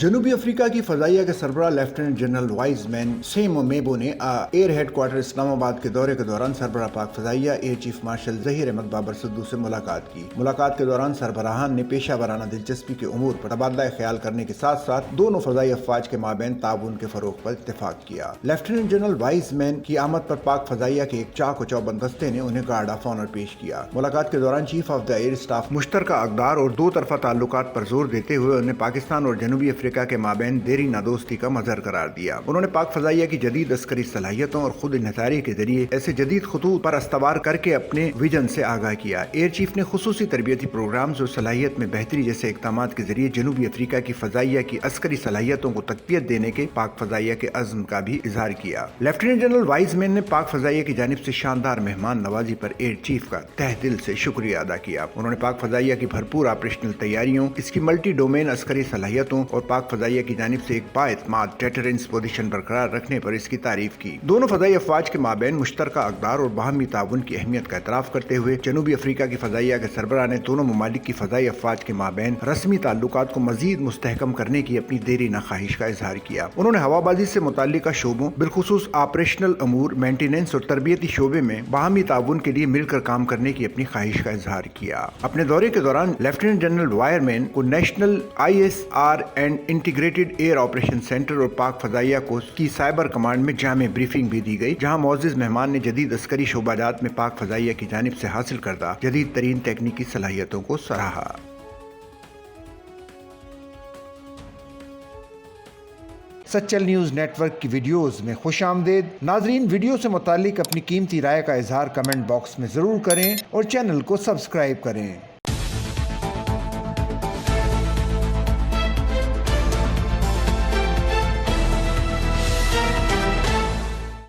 جنوبی افریقہ کی فضائیہ کے سربراہ لیفٹیننٹ جنرل وائز مین سیم میبو نے ایئر ہیڈ کوارٹر اسلام آباد کے دورے کے دوران سربراہ پاک فضائیہ air chief marshal Zaheer Ahmed Babar صدو سے ملاقات کی۔ ملاقات کے دوران سربراہان نے پیشہ ورانہ دلچسپی کے امور پر تبادلہ خیال کرنے کے ساتھ ساتھ دونوں فضائی افواج کے مابین تعاون کے فروغ پر اتفاق کیا۔ لیفٹیننٹ جنرل وائز مین کی آمد پر پاک فضائیہ کے ایک چاق و چوبند دستے نے انہیں گارڈ آف آنر پیش کیا۔ ملاقات کے دوران chief of the air staff مشترکہ اقدار اور دو طرفہ تعلقات پر زور دیتے ہوئے انہیں پاکستان اور جنوبی افریقہ کے مابین دیرینہ دوستی کا مظہر قرار دیا۔ انہوں نے پاک فضائیہ کی جدید عسکری صلاحیتوں اور خود انحصاری کے ذریعے ایسے جدید خطوط پر استوار کر کے اپنے ویژن سے آگاہ کیا۔ ایئر چیف نے خصوصی تربیتی پروگرامز اور صلاحیت میں بہتری جیسے اقدامات کے ذریعے جنوبی افریقہ کی فضائیہ کی عسکری صلاحیتوں کو تقویت دینے کے پاک فضائیہ کے عزم کا بھی اظہار کیا۔ لیفٹیننٹ جنرل وائز مین نے پاک فضائیہ کی جانب سے شاندار مہمان نوازی پر ایئر چیف کا تہہ دل سے شکریہ ادا کیا۔ انہوں نے پاک فضائیہ کی بھرپور آپریشنل تیاریوں، اس کی ملٹی ڈومین عسکری صلاحیتوں اور پاک فضائیہ کی جانب سے ایک بااعتماد ڈیٹرنس پوزیشن برقرار رکھنے پر اس کی تعریف کی۔ دونوں فضائی افواج کے مابین مشترکہ اقدار اور باہمی تعاون کی اہمیت کا اعتراف کرتے ہوئے جنوبی افریقہ کی فضائیہ کے سربراہ نے دونوں ممالک کی فضائی افواج کے مابین رسمی تعلقات کو مزید مستحکم کرنے کی اپنی دیرینہ خواہش کا اظہار کیا۔ انہوں نے ہوا بازی سے متعلقہ شعبوں بالخصوص آپریشنل امور، مینٹیننس اور تربیتی شعبے میں باہمی تعاون کے لیے مل کر کام کرنے کی اپنی خواہش کا اظہار کیا۔ اپنے دورے کے دوران لیفٹیننٹ جنرل وائر مین کو national ISR and integrated air operation center اور پاک فضائیہ کو کی سائبر کمانڈ میں جامع بریفنگ بھی دی گئی، جہاں معزز مہمان نے جدید عسکری شعبہ جات میں پاک فضائیہ کی جانب سے حاصل کردہ جدید ترین تکنیکی صلاحیتوں کو سراہا۔ سچل نیوز نیٹ ورک کی ویڈیوز میں خوش آمدید۔ ناظرین، ویڈیو سے متعلق اپنی قیمتی رائے کا اظہار کمنٹ باکس میں ضرور کریں اور چینل کو سبسکرائب کریں۔